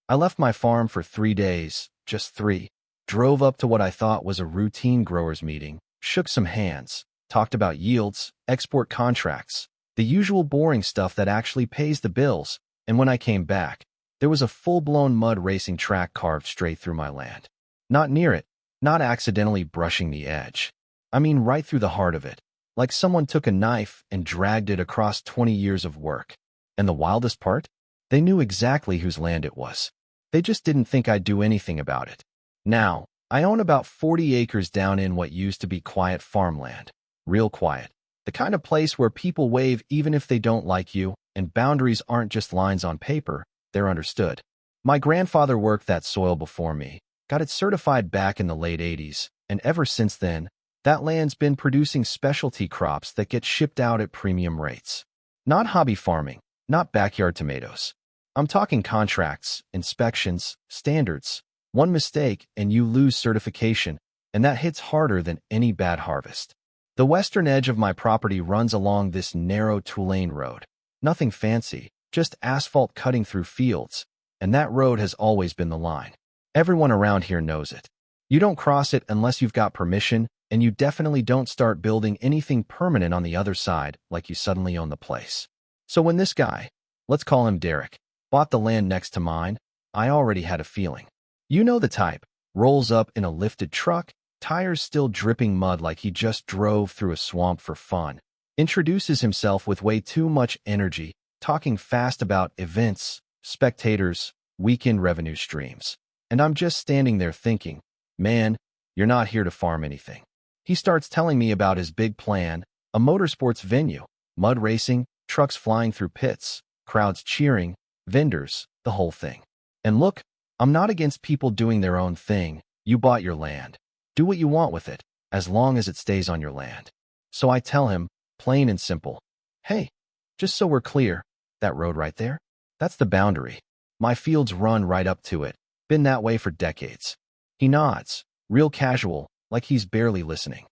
I left my farm for 3 days, just 3. Drove up to what I thought was a routine growers meeting, shook some hands, talked about yields, export contracts, the usual boring stuff that actually pays the bills, and when I came back, there was a full-blown mud racing track carved straight through my land. Not near it, not accidentally brushing the edge. I mean right through the heart of it, like someone took a knife and dragged it across 20 years of work. And the wildest part? They knew exactly whose land it was. They just didn't think I'd do anything about it. Now, I own about 40 acres down in what used to be quiet farmland. Real quiet. The kind of place where people wave even if they don't like you, and boundaries aren't just lines on paper, they're understood. My grandfather worked that soil before me, got it certified back in the late 80s, and ever since then, that land's been producing specialty crops that get shipped out at premium rates. Not hobby farming, not backyard tomatoes. I'm talking contracts, inspections, standards. One mistake and you lose certification, and that hits harder than any bad harvest. The western edge of my property runs along this narrow two-lane road. Nothing fancy, just asphalt cutting through fields, and that road has always been the line. Everyone around here knows it. You don't cross it unless you've got permission, and you definitely don't start building anything permanent on the other side like you suddenly own the place. So when this guy, let's call him Derek, bought the land next to mine, I already had a feeling. You know the type, rolls up in a lifted truck, tires still dripping mud like he just drove through a swamp for fun, introduces himself with way too much energy, talking fast about events, spectators, weekend revenue streams. And I'm just standing there thinking, man, you're not here to farm anything. He starts telling me about his big plan, a motorsports venue, mud racing, trucks flying through pits, crowds cheering, vendors, the whole thing. And look, I'm not against people doing their own thing. You bought your land. Do what you want with it, as long as it stays on your land. So I tell him, plain and simple, hey, just so we're clear, that road right there, that's the boundary. My fields run right up to it. Been that way for decades. He nods, real casual, like he's barely listening.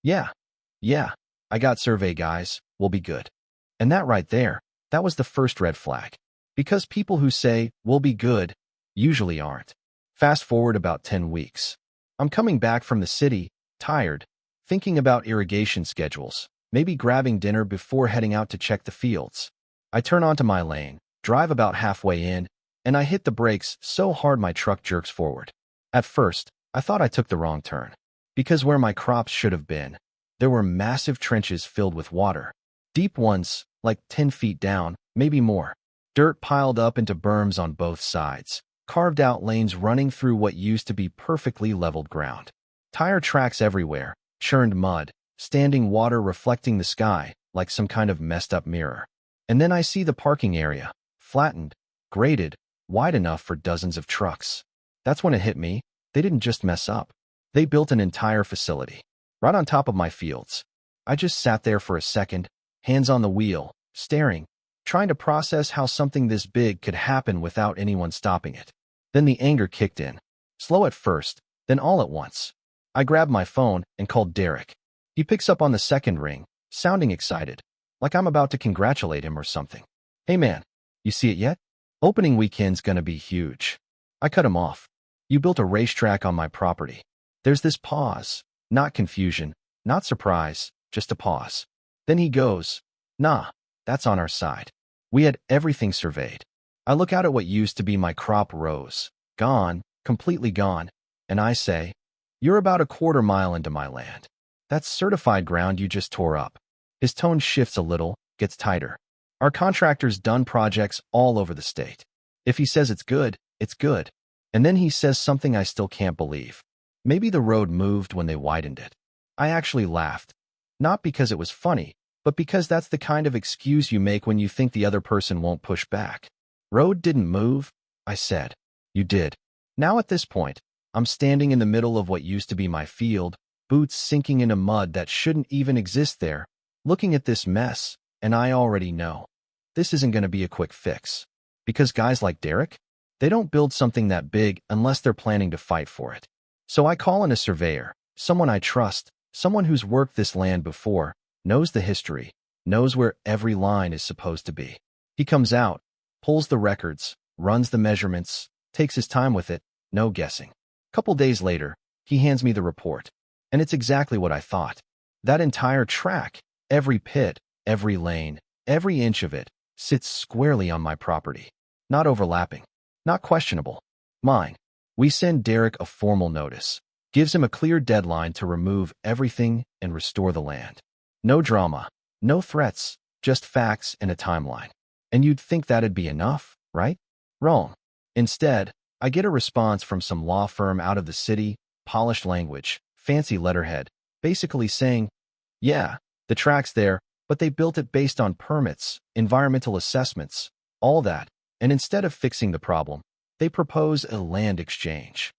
Yeah, I got survey guys, we'll be good. And that right there, that was the first red flag. Because people who say, we'll be good, usually aren't. Fast forward about 10 weeks. I'm coming back from the city, tired, thinking about irrigation schedules, maybe grabbing dinner before heading out to check the fields. I turn onto my lane, drive about halfway in, and I hit the brakes so hard my truck jerks forward. At first, I thought I took the wrong turn. Because where my crops should have been, there were massive trenches filled with water. Deep ones, like 10 feet down, maybe more. Dirt piled up into berms on both sides, carved out lanes running through what used to be perfectly leveled ground. Tire tracks everywhere, churned mud, standing water reflecting the sky like some kind of messed up mirror. And then I see the parking area, flattened, graded, wide enough for dozens of trucks. That's when it hit me. They didn't just mess up. They built an entire facility, right on top of my fields. I just sat there for a second, hands on the wheel, staring, trying to process how something this big could happen without anyone stopping it. Then the anger kicked in. Slow at first, then all at once. I grabbed my phone and called Derek. He picks up on the second ring, sounding excited, like I'm about to congratulate him or something. Hey man, you see it yet? Opening weekend's gonna be huge. I cut him off. You built a racetrack on my property. There's this pause, not confusion, not surprise, just a pause. Then he goes, nah, that's on our side. We had everything surveyed. I look out at what used to be my crop rows, gone, completely gone, and I say, you're about a quarter mile into my land. That's certified ground you just tore up. His tone shifts a little, gets tighter. Our contractor's done projects all over the state. If he says it's good, it's good. And then he says something I still can't believe. Maybe the road moved when they widened it. I actually laughed. Not because it was funny, but because that's the kind of excuse you make when you think the other person won't push back. Road didn't move, I said. You did. Now at this point, I'm standing in the middle of what used to be my field, boots sinking into mud that shouldn't even exist there, looking at this mess, and I already know. This isn't going to be a quick fix. Because guys like Derek, they don't build something that big unless they're planning to fight for it. So I call in a surveyor, someone I trust, someone who's worked this land before, knows the history, knows where every line is supposed to be. He comes out, pulls the records, runs the measurements, takes his time with it, no guessing. Couple days later, he hands me the report. And it's exactly what I thought. That entire track, every pit, every lane, every inch of it, sits squarely on my property. Not overlapping. Not questionable. Mine. We send Derek a formal notice. Gives him a clear deadline to remove everything and restore the land. No drama. No threats. Just facts and a timeline. And you'd think that'd be enough, right? Wrong. Instead, I get a response from some law firm out of the city, polished language, fancy letterhead, basically saying, yeah, the track's there, but they built it based on permits, environmental assessments, all that, and instead of fixing the problem, they propose a land exchange.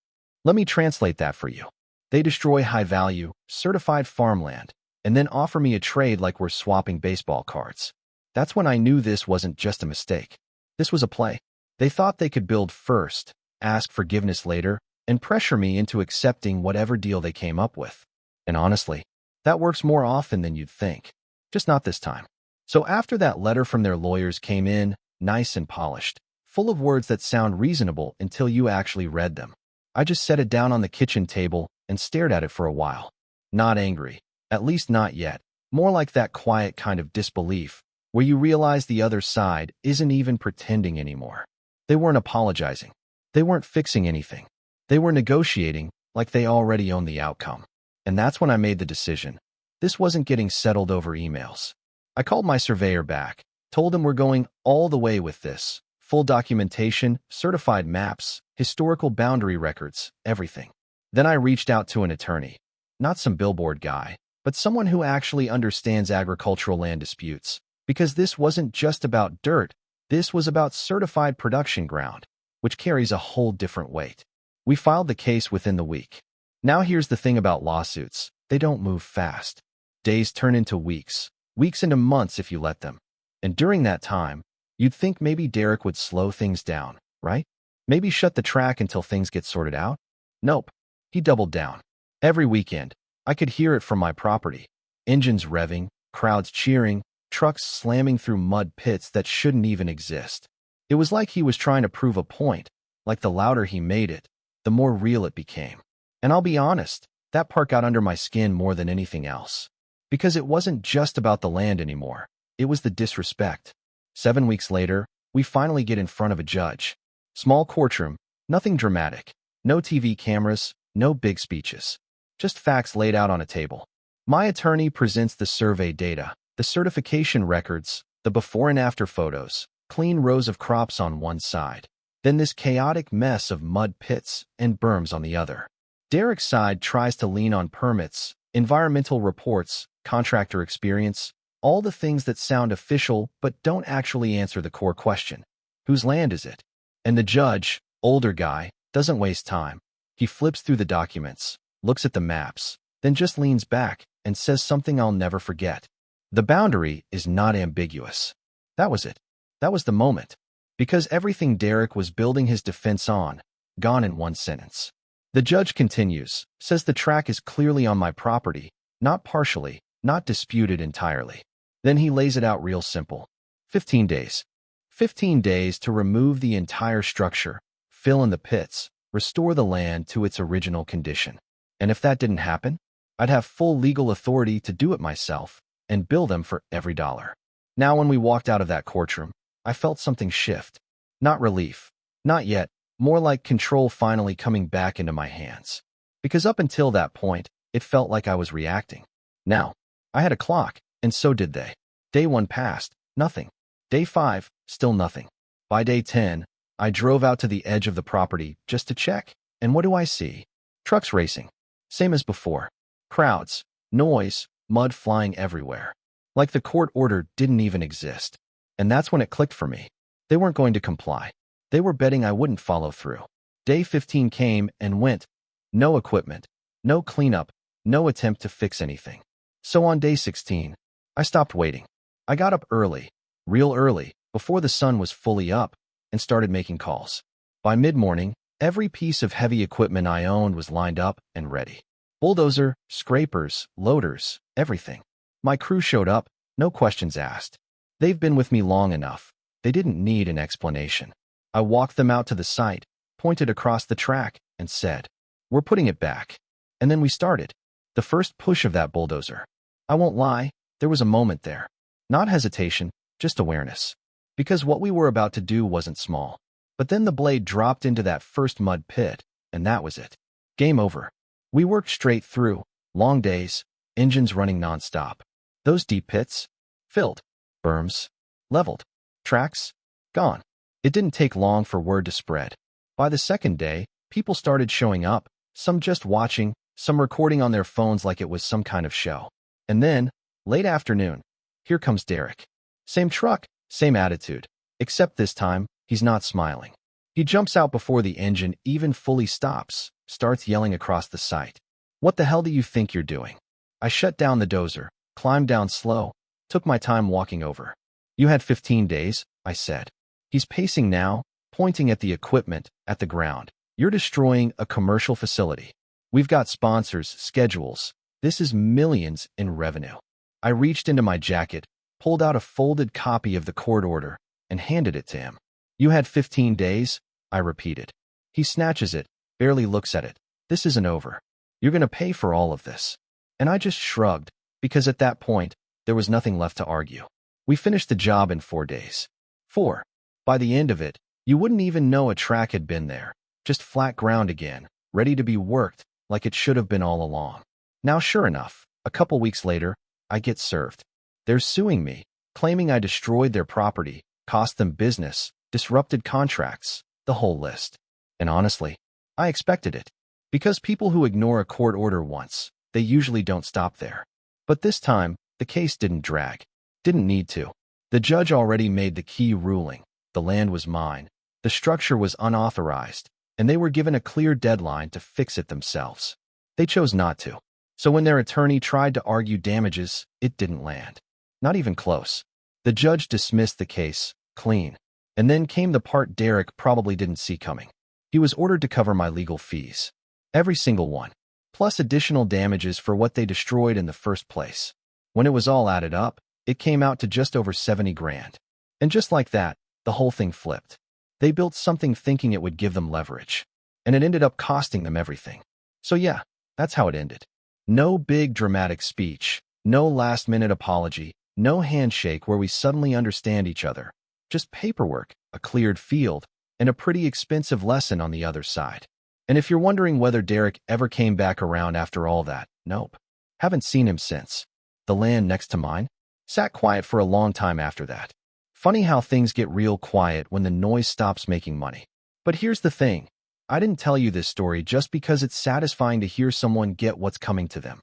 Let me translate that for you. They destroy high-value, certified farmland, and then offer me a trade like we're swapping baseball cards. That's when I knew this wasn't just a mistake. This was a play. They thought they could build first, ask forgiveness later, and pressure me into accepting whatever deal they came up with. And honestly, that works more often than you'd think. Just not this time. So after that letter from their lawyers came in, nice and polished, full of words that sound reasonable until you actually read them, I just set it down on the kitchen table and stared at it for a while. Not angry, at least not yet. More like that quiet kind of disbelief, where you realize the other side isn't even pretending anymore. They weren't apologizing. They weren't fixing anything. They were negotiating like they already owned the outcome. And that's when I made the decision. This wasn't getting settled over emails. I called my surveyor back, told him we're going all the way with this. Full documentation, certified maps, historical boundary records, everything. Then I reached out to an attorney. Not some billboard guy, but someone who actually understands agricultural land disputes. Because this wasn't just about dirt, this was about certified production ground, which carries a whole different weight. We filed the case within the week. Now here's the thing about lawsuits. They don't move fast. Days turn into weeks, weeks into months if you let them. And during that time, you'd think maybe Derek would slow things down, right? Maybe shut the track until things get sorted out? Nope. He doubled down. Every weekend, I could hear it from my property. Engines revving, crowds cheering, trucks slamming through mud pits that shouldn't even exist. It was like he was trying to prove a point, like the louder he made it, the more real it became. And I'll be honest, that part got under my skin more than anything else. Because it wasn't just about the land anymore. It was the disrespect. 7 weeks later, we finally get in front of a judge. Small courtroom, nothing dramatic. No TV cameras, no big speeches. Just facts laid out on a table. My attorney presents the survey data, the certification records, the before and after photos, clean rows of crops on one side. Then this chaotic mess of mud pits and berms on the other. Derek's side tries to lean on permits, environmental reports, contractor experience, all the things that sound official but don't actually answer the core question. Whose land is it? And the judge, older guy, doesn't waste time. He flips through the documents, looks at the maps, then just leans back and says something I'll never forget. The boundary is not ambiguous. That was it. That was the moment. Because everything Derek was building his defense on, gone in one sentence. The judge continues, says the track is clearly on my property, not partially, not disputed entirely. Then he lays it out real simple. 15 days. 15 days to remove the entire structure, fill in the pits, restore the land to its original condition. And if that didn't happen, I'd have full legal authority to do it myself and bill them for every dollar. Now when we walked out of that courtroom, I felt something shift. Not relief. Not yet. More like control finally coming back into my hands. Because up until that point, it felt like I was reacting. Now, I had a clock, and so did they. Day 1 passed, nothing. Day 5, still nothing. By day 10, I drove out to the edge of the property just to check, and what do I see? Trucks racing. Same as before. Crowds, noise, mud flying everywhere. Like the court order didn't even exist. And that's when it clicked for me. They weren't going to comply. They were betting I wouldn't follow through. Day 15 came and went. No equipment, no cleanup, no attempt to fix anything. So on day 16, I stopped waiting. I got up early, real early, before the sun was fully up, and started making calls. By mid-morning, every piece of heavy equipment I owned was lined up and ready. Bulldozer, scrapers, loaders, everything. My crew showed up, no questions asked. They've been with me long enough. They didn't need an explanation. I walked them out to the site, pointed across the track, and said, "We're putting it back." And then we started. The first push of that bulldozer. I won't lie, there was a moment there. Not hesitation, just awareness. Because what we were about to do wasn't small. But then the blade dropped into that first mud pit, and that was it. Game over. We worked straight through, long days, engines running nonstop. Those deep pits? Filled. Berms? Leveled. Tracks? Gone. It didn't take long for word to spread. By the second day, people started showing up, some just watching, some recording on their phones like it was some kind of show. And then, late afternoon, here comes Derek. Same truck, same attitude. Except this time, he's not smiling. He jumps out before the engine even fully stops, starts yelling across the site. "What the hell do you think you're doing?" I shut down the dozer, climbed down slow, took my time walking over. "You had 15 days, I said. He's pacing now, pointing at the equipment, at the ground. "You're destroying a commercial facility. We've got sponsors, schedules. This is millions in revenue." I reached into my jacket, pulled out a folded copy of the court order, and handed it to him. "You had 15 days, I repeated. He snatches it, barely looks at it. "This isn't over. You're going to pay for all of this." And I just shrugged, because at that point, there was nothing left to argue. We finished the job in 4 days. 4. By the end of it, you wouldn't even know a track had been there, just flat ground again, ready to be worked, like it should have been all along. Now, sure enough, a couple weeks later, I get served. They're suing me, claiming I destroyed their property, cost them business, disrupted contracts, the whole list. And honestly, I expected it. Because people who ignore a court order once, they usually don't stop there. But this time, the case didn't drag. Didn't need to. The judge already made the key ruling. The land was mine. The structure was unauthorized, and they were given a clear deadline to fix it themselves. They chose not to. So when their attorney tried to argue damages, it didn't land. Not even close. The judge dismissed the case, clean. And then came the part Derek probably didn't see coming. He was ordered to cover my legal fees. Every single one. Plus additional damages for what they destroyed in the first place. When it was all added up, it came out to just over 70 grand. And just like that, the whole thing flipped. They built something thinking it would give them leverage. And it ended up costing them everything. So yeah, that's how it ended. No big dramatic speech, no last-minute apology, no handshake where we suddenly understand each other. Just paperwork, a cleared field, and a pretty expensive lesson on the other side. And if you're wondering whether Derek ever came back around after all that, nope. Haven't seen him since. The land next to mine sat quiet for a long time after that. Funny how things get real quiet when the noise stops making money. But here's the thing. I didn't tell you this story just because it's satisfying to hear someone get what's coming to them.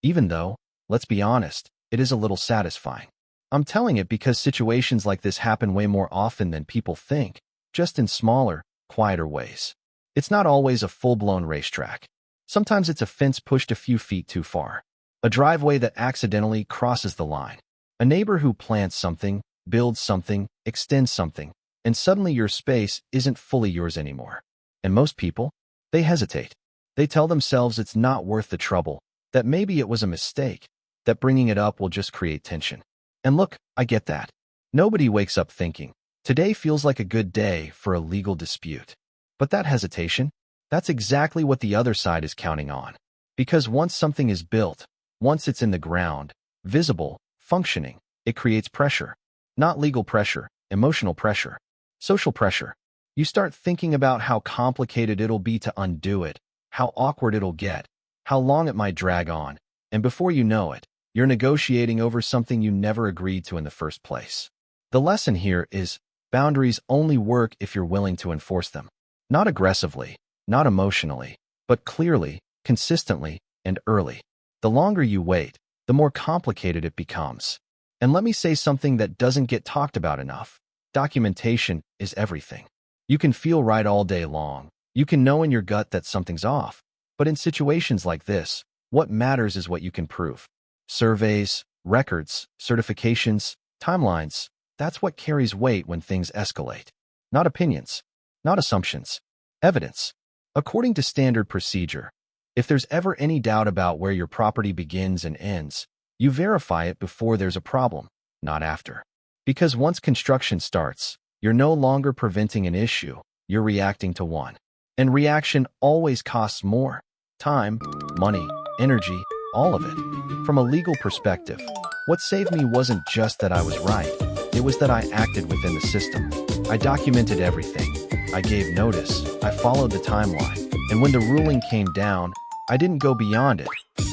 Even though, let's be honest, it is a little satisfying. I'm telling it because situations like this happen way more often than people think, just in smaller, quieter ways. It's not always a full-blown racetrack. Sometimes it's a fence pushed a few feet too far. A driveway that accidentally crosses the line. A neighbor who plants something, builds something, extends something, and suddenly your space isn't fully yours anymore. And most people, they hesitate. They tell themselves it's not worth the trouble, that maybe it was a mistake, that bringing it up will just create tension. And look, I get that. Nobody wakes up thinking, today feels like a good day for a legal dispute. But that hesitation, that's exactly what the other side is counting on. Because once something is built, once it's in the ground, visible, functioning, it creates pressure. Not legal pressure, emotional pressure, social pressure. You start thinking about how complicated it'll be to undo it, how awkward it'll get, how long it might drag on, and before you know it, you're negotiating over something you never agreed to in the first place. The lesson here is, boundaries only work if you're willing to enforce them. Not aggressively, not emotionally, but clearly, consistently, and early. The longer you wait, the more complicated it becomes. And let me say something that doesn't get talked about enough. Documentation is everything. You can feel right all day long. You can know in your gut that something's off. But in situations like this, what matters is what you can prove. Surveys, records, certifications, timelines, that's what carries weight when things escalate. Not opinions, not assumptions, evidence. According to standard procedure, if there's ever any doubt about where your property begins and ends, you verify it before there's a problem, not after. Because once construction starts, you're no longer preventing an issue, you're reacting to one. And reaction always costs more. Time, money, energy, all of it. From a legal perspective, what saved me wasn't just that I was right. It was that I acted within the system. I documented everything. I gave notice. I followed the timeline. And when the ruling came down, I didn't go beyond it.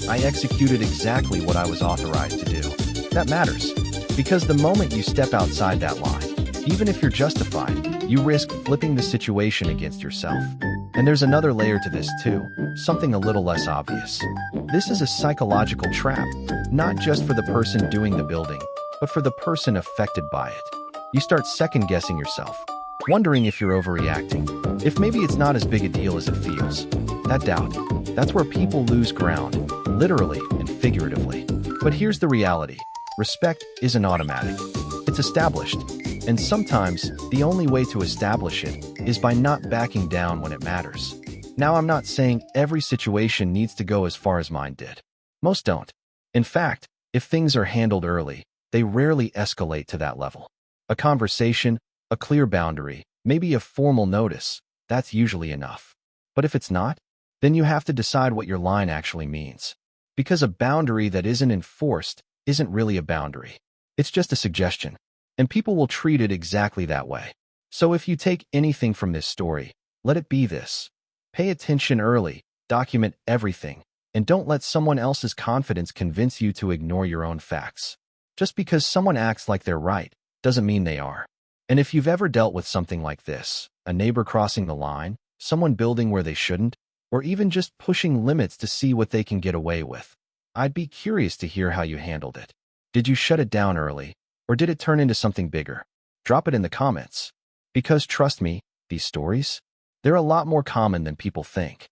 I executed exactly what I was authorized to do. That matters. Because the moment you step outside that line, even if you're justified, you risk flipping the situation against yourself. And there's another layer to this too, something a little less obvious. This is a psychological trap, not just for the person doing the building, but for the person affected by it. You start second-guessing yourself, wondering if you're overreacting, if maybe it's not as big a deal as it feels. That doubt, that's where people lose ground, literally and figuratively. But here's the reality. Respect isn't automatic. It's established. And sometimes, the only way to establish it is by not backing down when it matters. Now, I'm not saying every situation needs to go as far as mine did. Most don't. In fact, if things are handled early, they rarely escalate to that level. A conversation, a clear boundary, maybe a formal notice, that's usually enough. But if it's not, then you have to decide what your line actually means. Because a boundary that isn't enforced isn't really a boundary. It's just a suggestion. And people will treat it exactly that way. So if you take anything from this story, let it be this. Pay attention early, document everything, and don't let someone else's confidence convince you to ignore your own facts. Just because someone acts like they're right doesn't mean they are. And if you've ever dealt with something like this, a neighbor crossing the line, someone building where they shouldn't, or even just pushing limits to see what they can get away with, I'd be curious to hear how you handled it. Did you shut it down early? Or did it turn into something bigger? Drop it in the comments. Because trust me, these stories, they're a lot more common than people think.